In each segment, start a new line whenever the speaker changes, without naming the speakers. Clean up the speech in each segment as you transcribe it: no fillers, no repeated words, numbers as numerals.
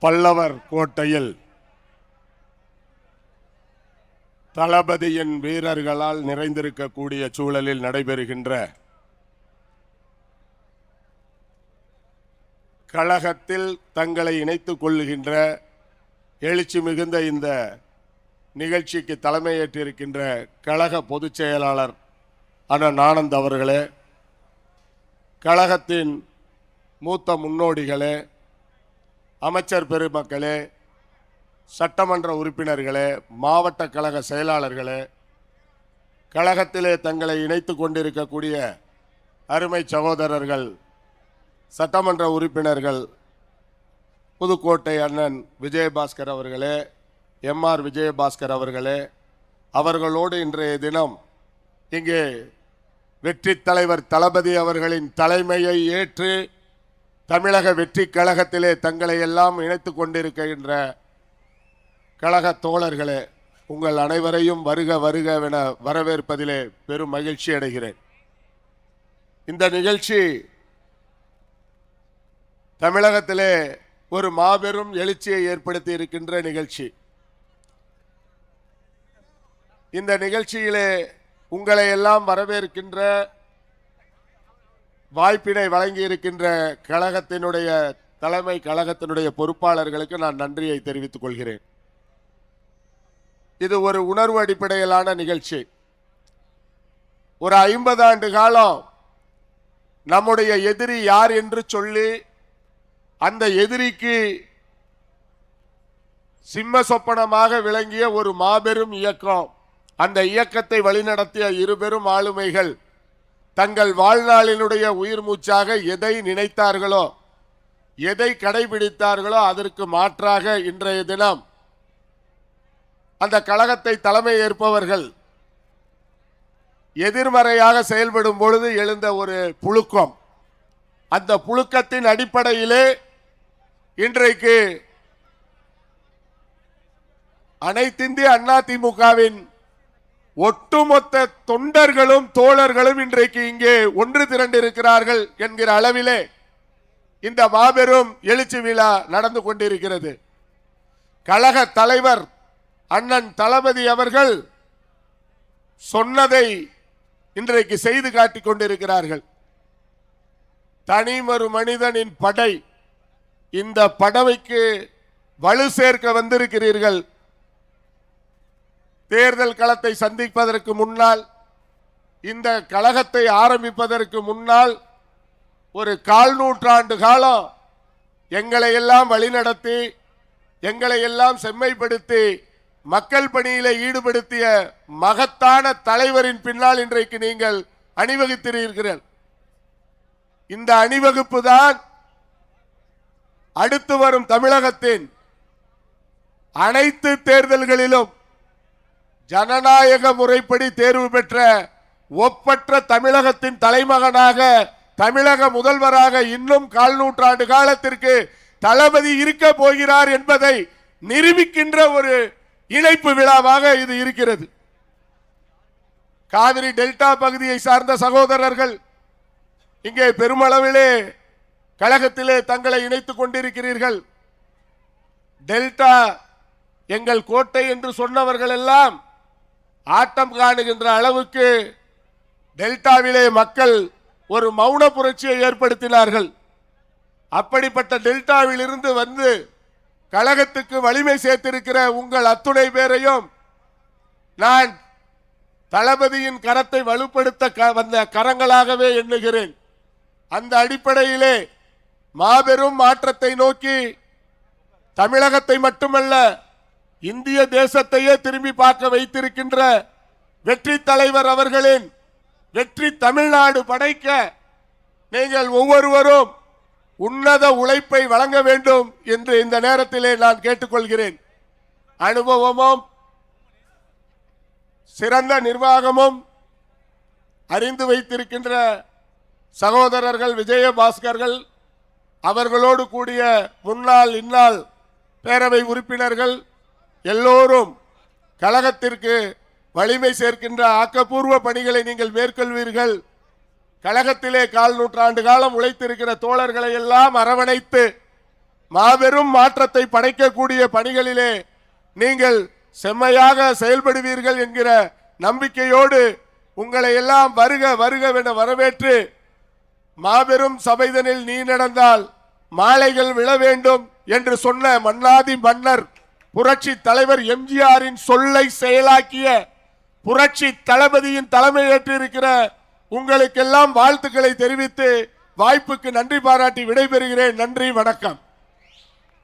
பல்லவர் கோட்டையில் தளபதியின் வீரர்களால் நிறைந்திருக்கக்கூடிய சூழலில் நடைபெறுகின்ற கழகத்தில் தங்களை இணைத்துக் கொள்ளுகின்ற எழுச்சி மிகுந்த இந்த நிகழ்ச்சிக்கு தலைமையேற்றிருக்கின்ற கழக பொதுச் செயலாளர் அண்ணன் ஆனந்த் அவர்களே, கழகத்தின் மூத்த முன்னோடிகளே, அமைச்சர் பெருமக்களே, சட்டமன்ற உறுப்பினர்களே, மாவட்ட கழக செயலாளர்களே, கழகத்திலே தங்களை இணைத்துக் கொண்டிருக்கக்கூடிய அருமை சகோதரர்கள், சட்டமன்ற உறுப்பினர்கள், புதுக்கோட்டை அண்ணன் விஜயபாஸ்கர் அவர்களே, எம்ஆர் விஜயபாஸ்கர் அவர்களே, அவர்களோடு இன்றைய தினம் இங்கே வெற்றி தலைவர் தளபதி அவர்களின் தலைமையை ஏற்று தமிழக வெற்றி கழகத்திலே தங்களை எல்லாம் இணைத்துக் கொண்டிருக்கின்ற கழக தோழர்களே, உங்கள் அனைவரையும் வருக வருகவென வரவேற்பதிலே பெரும் மகிழ்ச்சி அடைகிறேன். இந்த நிகழ்ச்சி தமிழகத்திலே ஒரு மாபெரும் எழுச்சியை ஏற்படுத்தி இருக்கின்ற நிகழ்ச்சி. இந்த நிகழ்ச்சியிலே உங்களை எல்லாம் வரவேற்கின்ற வாய்ப்பினை வழங்கி இருக்கின்ற கழகத்தினுடைய தலைமை கழகத்தினுடைய பொறுப்பாளர்களுக்கு நான் நன்றியை தெரிவித்துக் கொள்கிறேன். இது ஒரு உணர்வு அடிப்படையிலான நிகழ்ச்சி. ஒரு 50 ஆண்டு காலம் நம்முடைய எதிரி யார் என்று சொல்லி அந்த எதிரிக்கு சிம்ம சொப்பனமாக விளங்கிய ஒரு மாபெரும் இயக்கம், அந்த இயக்கத்தை வழிநடத்திய இருபெரும் ஆளுமைகள் தங்கள் வாழ்நாளினுடைய உயிர் மூச்சாக எதை நினைத்தார்களோ, எதை கடைபிடித்தார்களோ அதற்கு மாற்றாக இன்றைய தினம் அந்த கழகத்தை தலைமை ஏற்பவர்கள் எதிர்மறையாக செயல்படும் பொழுது எழுந்த ஒரு புழுக்கம், அந்த புழுக்கத்தின் அடிப்படையிலே இன்றைக்கு அனைத்திந்திய அண்ணா திமுகவின் ஒட்டுமொத்த தொண்டர்களும் தோழர்களும் இன்றைக்கு இங்கே ஒன்று திரண்டிருக்கிறார்கள் என்கிற அளவிலே இந்த மாபெரும் எழுச்சி விழா நடந்து கொண்டிருக்கிறது. கழக தலைவர் அண்ணன் தளபதி அவர்கள் சொன்னதை இன்றைக்கு செய்து காட்டிக் கொண்டிருக்கிறார்கள். தனிமொரு மனிதனின் படை, இந்த படவைக்கு வலு சேர்க்க வந்திருக்கிறீர்கள். தேர்தல் களத்தை சந்திப்பதற்கு முன்னால், இந்த கழகத்தை ஆரம்பிப்பதற்கு முன்னால் ஒரு 1/4 நூற்றாண்டு காலம் எங்களை எல்லாம் வழிநடத்தி, எங்களை எல்லாம் செம்மைப்படுத்தி, மக்கள் பணியிலே ஈடுபடுத்திய மகத்தான தலைவரின் பின்னால் இன்றைக்கு நீங்கள் அணிவகுத்திருக்கிறீர்கள். இந்த அணிவகுப்பு தான் அடுத்து வரும் தமிழகத்தின் அனைத்து தேர்தல்களிலும் ஜனநாயக முறைப்படி தேர்வு பெற்ற ஒப்பற்ற தமிழகத்தின் தலைமகனாக, தமிழக முதல்வராக இன்னும் 1/4 நூற்றாண்டு காலத்திற்கு தளபதி இருக்க போகிறார் என்பதை நிரூபிக்கின்ற ஒரு இணைப்பு விழாவாக இது இருக்கிறது. காவிரி டெல்டா பகுதியை சார்ந்த சகோதரர்கள் இங்கே பெருமளவிலே கழகத்திலே தங்களை இணைத்துக் கொண்டிருக்கிறீர்கள். டெல்டா எங்கள் கோட்டை என்று சொன்னவர்கள் எல்லாம் ஆட்டம் காணுகின்ற அளவுக்கு டெல்டாவிலே மக்கள் ஒரு மௌன புரட்சியை ஏற்படுத்தினார்கள். அப்படிப்பட்ட டெல்டாவில் இருந்து வந்து கழகத்துக்கு வலிமை சேர்த்திருக்கிற உங்கள் அத்துணை பேரையும் நான் தளபதியின் கரத்தை வலுப்படுத்த வந்த கரங்களாகவே எண்ணுகிறேன். அந்த அடிப்படையிலே மாபெரும் மாற்றத்தை நோக்கி தமிழகத்தை மட்டுமல்ல இந்திய தேசத்தையே திரும்பி பார்க்க வைத்திருக்கின்ற வெற்றி தலைவர் அவர்களின் வெற்றி தமிழ்நாடு படைக்க நீங்கள் ஒவ்வொருவரும் உன்னத உழைப்பை வழங்க வேண்டும் என்று இந்த நேரத்திலே நான் கேட்டுக்கொள்கிறேன். அனுபவமும் சிறந்த நிர்வாகமும் அறிந்து வைத்திருக்கின்ற சகோதரர்கள் விஜயபாஸ்கர்கள், அவர்களோடு கூடிய முன்னாள் இந்நாள் பேரவை உறுப்பினர்கள் எல்லோரும் கழகத்திற்கு வலிமை சேர்க்கின்ற ஆக்கப்பூர்வ பணிகளை நீங்கள் மேற்கொள்வீர்கள். கழகத்திலே 1/4 நூற்றாண்டு காலம் உழைத்திருக்கிற தோழர்களை எல்லாம் அரவணைத்து மாபெரும் மாற்றத்தை படைக்கக்கூடிய பணிகளிலே நீங்கள் செம்மையாக செயல்படுவீர்கள் என்கிற நம்பிக்கையோடு உங்களை எல்லாம் வருக வருகவென வரவேற்று, மாபெரும் சபைதனில் நீ நடந்தால் மாலைகள் விழ வேண்டும் என்று சொன்ன மன்னாதி மன்னர் புரட்சி தலைவர் எம்ஜிஆரின் சொல்லை செயலாக்கிய புரட்சி தளபதியின் தலைமையேற்று இருக்கிற உங்களுக்கெல்லாம் வாழ்த்துக்களை தெரிவித்து வாய்ப்புக்கு நன்றி பாராட்டி விடைபெறுகிறேன். நன்றி, வணக்கம்.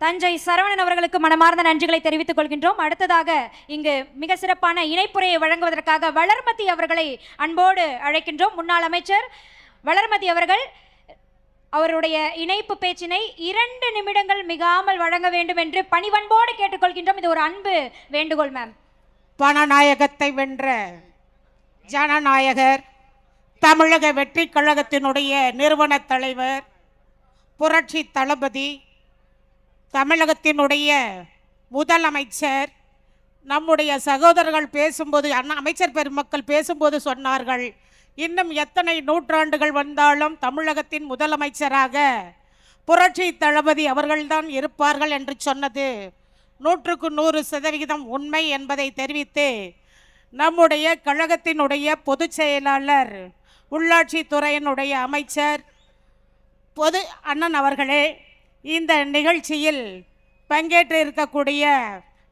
தஞ்சை சரவணன் அவர்களுக்கு மனமார்ந்த நன்றிகளை தெரிவித்துக் கொள்கின்றோம். அடுத்ததாக இங்கு மிக சிறப்பான இணைப்புரையை வழங்குவதற்காக வளர்மதி அவர்களை அன்போடு அழைக்கின்றோம். முன்னாள் அமைச்சர் வளர்மதி அவர்கள் அவருடைய இணைப்பு பேச்சினை 2 நிமிடங்கள் மிகாமல் வழங்க வேண்டும் என்று பணிவன்போடு கேட்டுக்கொள்கின்றோம். இது ஒரு அன்பு வேண்டுகோள் மேம்.
பணநாயகத்தை வென்ற ஜனநாயகர், தமிழக வெற்றி கழகத்தினுடைய நிறுவன தலைவர், புரட்சி தளபதி, தமிழகத்தினுடைய முதலமைச்சர், நம்முடைய சகோதரர்கள் பேசும்போது, அமைச்சர் பெருமக்கள் பேசும்போது சொன்னார்கள், இன்னும் எத்தனை நூற்றாண்டுகள் வந்தாலும் தமிழகத்தின் முதலமைச்சராக புரட்சி தளபதி அவர்கள்தான் இருப்பார்கள் என்று சொன்னது 100க்கு 100% உண்மை என்பதை தெரிவித்து, நம்முடைய கழகத்தினுடைய பொதுச் செயலாளர், உள்ளாட்சி துறையினுடைய அமைச்சர் பொது அண்ணன் அவர்களே, இந்த நிகழ்ச்சியில் பங்கேற்று இருக்கக்கூடிய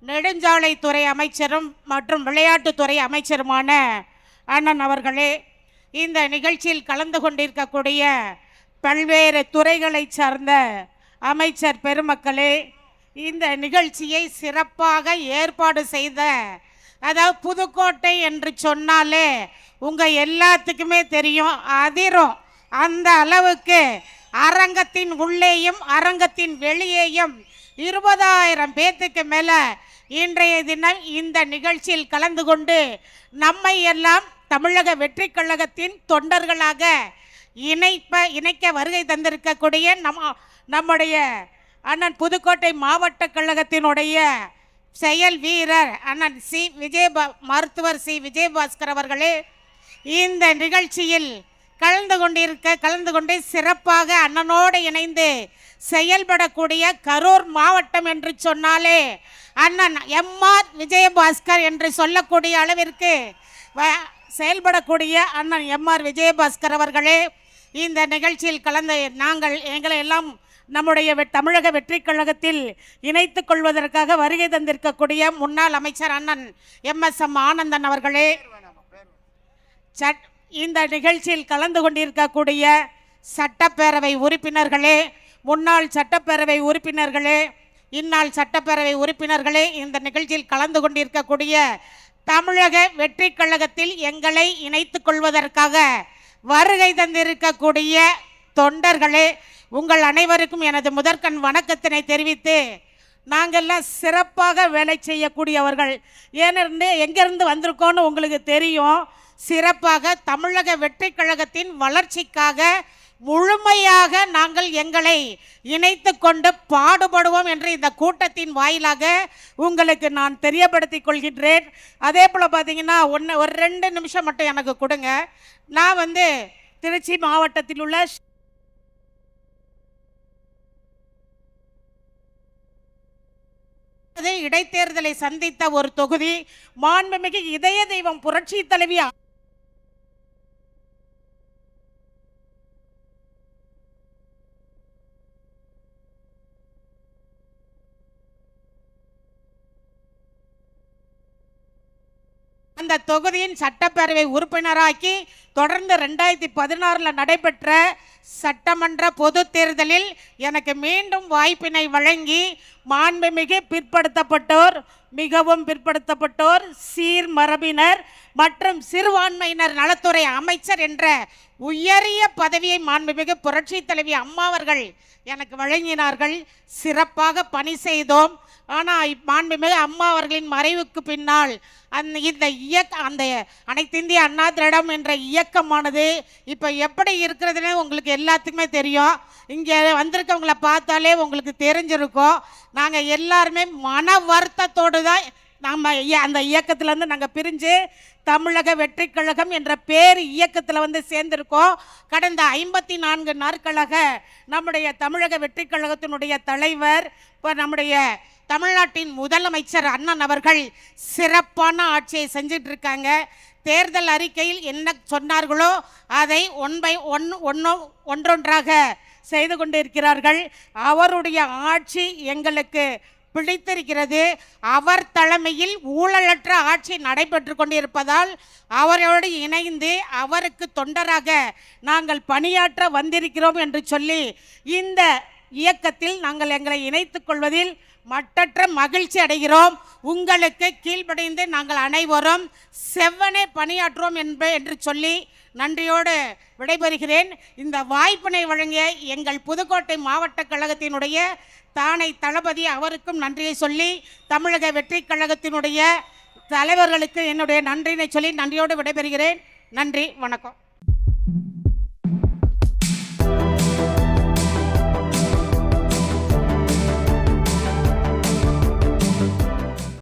நெடுஞ்சாலைத்துறை அமைச்சரும் மற்றும் விளையாட்டுத்துறை அமைச்சருமான அண்ணன் அவர்களே, இந்த நிகழ்ச்சியில் கலந்து கொண்டிருக்கக்கூடிய பல்வேறு துறைகளை சார்ந்த அமைச்சர் பெருமக்களே, இந்த நிகழ்ச்சியை சிறப்பாக ஏற்பாடு செய்த, அதாவது புதுக்கோட்டை என்று சொன்னாலே உங்கள் எல்லாத்துக்குமே தெரியும், அதிரும். அந்த அளவுக்கு அரங்கத்தின் உள்ளேயும் அரங்கத்தின் வெளியேயும் 20,000 பேத்துக்கு மேலே இன்றைய தினம் இந்த நிகழ்ச்சியில் கலந்து கொண்டு நம்மை எல்லாம் தமிழக வெற்றி கழகத்தின் தொண்டர்களாக இணைக்க வருகை தந்திருக்கக்கூடிய நம்முடைய அண்ணன் புதுக்கோட்டை மாவட்ட கழகத்தினுடைய செயல் வீரர் அண்ணன் மருத்துவர் சி விஜயபாஸ்கர் அவர்களே, இந்த நிகழ்ச்சியில் கலந்து கொண்டு சிறப்பாக அண்ணனோடு இணைந்து செயல்படக்கூடிய கரூர் மாவட்டம் என்று சொன்னாலே அண்ணன் எம்ஆர் விஜயபாஸ்கர் என்று சொல்லக்கூடிய அளவிற்கு செயல்படக்கூடிய அண்ணன் எம்ஆர் விஜயபாஸ்கர் அவர்களே, இந்த நிகழ்ச்சியில் கலந்து எங்களை எல்லாம் நம்முடைய தமிழக வெற்றி கழகத்தில் இணைத்துக் கொள்வதற்காக வருகை தந்திருக்கக்கூடிய முன்னாள் அமைச்சர் அண்ணன் எம்எஸ்எம் ஆனந்தன் அவர்களே, இந்த நிகழ்ச்சியில் கலந்து கொண்டிருக்கக்கூடிய சட்டப்பேரவை உறுப்பினர்களே, முன்னாள் சட்டப்பேரவை உறுப்பினர்களே, இந்நாள் சட்டப்பேரவை உறுப்பினர்களே, இந்த நிகழ்ச்சியில் கலந்து கொண்டிருக்கக்கூடிய தமிழக வெற்றி கழகத்தில் எங்களை இணைத்துக் கொள்வதற்காக வருகை தந்திருக்கக்கூடிய தொண்டர்களே, உங்கள் அனைவருக்கும் எனது முதற்கண் வணக்கத்தினை தெரிவித்து, நாங்கள்லாம் சிறப்பாக வேலை செய்யக்கூடியவர்கள். ஏனென்று எங்கேருந்து வந்திருக்கோன்னு உங்களுக்கு தெரியும். சிறப்பாக தமிழக வெற்றி கழகத்தின் வளர்ச்சிக்காக முழுமையாக நாங்கள் எங்களை இணைத்து கொண்டு பாடுபடுவோம் என்று இந்த கூட்டத்தின் வாயிலாக உங்களுக்கு நான் தெரியப்படுத்திக் கொள்கின்றேன். அதே போல் பார்த்தீங்கன்னா ஒரு 2 நிமிஷம் மட்டும் எனக்கு கொடுங்க. நான் திருச்சி மாவட்டத்தில் உள்ள இடைத்தேர்தலை சந்தித்த ஒரு தொகுதி, மாண்புமிகு இதய தெய்வம் புரட்சி தலைவி அந்த தொகுதியின் சட்டப்பேரவை உறுப்பினராக்கி தொடர்ந்து 2016 நடைபெற்ற சட்டமன்ற பொது தேர்தலில் எனக்கு மீண்டும் வாய்ப்பினை வழங்கி மாண்புமிகு பிற்படுத்தப்பட்டோர், மிகவும் பிற்படுத்தப்பட்டோர், சீர்மரபினர் மற்றும் சிறுபான்மையினர் நலத்துறை அமைச்சர் என்ற உயரிய பதவியை மாண்புமிகு புரட்சி தலைவி அம்மா அவர்கள் எனக்கு வழங்கினார்கள். சிறப்பாக பணி செய்தோம். ஆனால் மாண்புமிகு அம்மா அவர்களின் மறைவுக்கு பின்னால் அந்த அனைத்து இந்திய அண்ணா திராவிடம் என்ற இயக்கமானது இப்போ எப்படி இருக்கிறதுன்னு உங்களுக்கு எல்லாத்துக்குமே தெரியும். இங்கே வந்திருக்கவங்களை பார்த்தாலே உங்களுக்கு தெரிஞ்சிருக்கும். நாங்கள் எல்லாருமே மன வருத்தத்தோடு தான் நாம் அந்த இயக்கத்திலேருந்து நாங்கள் பிரிஞ்சு தமிழக வெற்றி கழகம் என்ற பேர் இயக்கத்தில் வந்து சேர்ந்திருக்கோம். கடந்த 54 நாட்களாக நம்முடைய தமிழக வெற்றி கழகத்தினுடைய தலைவர், இப்போ நம்முடைய தமிழ்நாட்டின் முதலமைச்சர் அண்ணன் அவர்கள் சிறப்பான ஆட்சியை செஞ்சிட்டு இருக்காங்க. தேர்தல் அறிக்கையில் என்ன சொன்னார்களோ அதை ஒன்றொன்றாக செய்து கொண்டிருக்கிறார்கள். அவருடைய ஆட்சி எங்களுக்கு பிடித்திருக்கிறது. அவர் தலைமையில் ஊழலற்ற ஆட்சி நடைபெற்று கொண்டிருப்பதால் அவரோடு இணைந்து அவருக்கு தொண்டராக நாங்கள் பணியாற்ற வந்திருக்கிறோம் என்று சொல்லி இந்த இயக்கத்தில் நாங்கள் எங்களை இணைத்துக் கொள்வதில் மட்டற்ற மகிழ்ச்சி அடைகிறோம். உங்களுக்கு கீழ்ப்படைந்து நாங்கள் அனைவரும் செவ்வனே பணியாற்றுவோம் என்று சொல்லி நன்றியோடு விடைபெறுகிறேன். இந்த வாய்ப்பினை வழங்கிய எங்கள் புதுக்கோட்டை மாவட்ட கழகத்தினுடைய தானை தளபதி அவருக்கும் நன்றியை சொல்லி, தமிழக வெற்றி கழகத்தினுடைய தலைவர்களுக்கு என்னுடைய நன்றினை சொல்லி நன்றியோடு விடைபெறுகிறேன். நன்றி, வணக்கம்.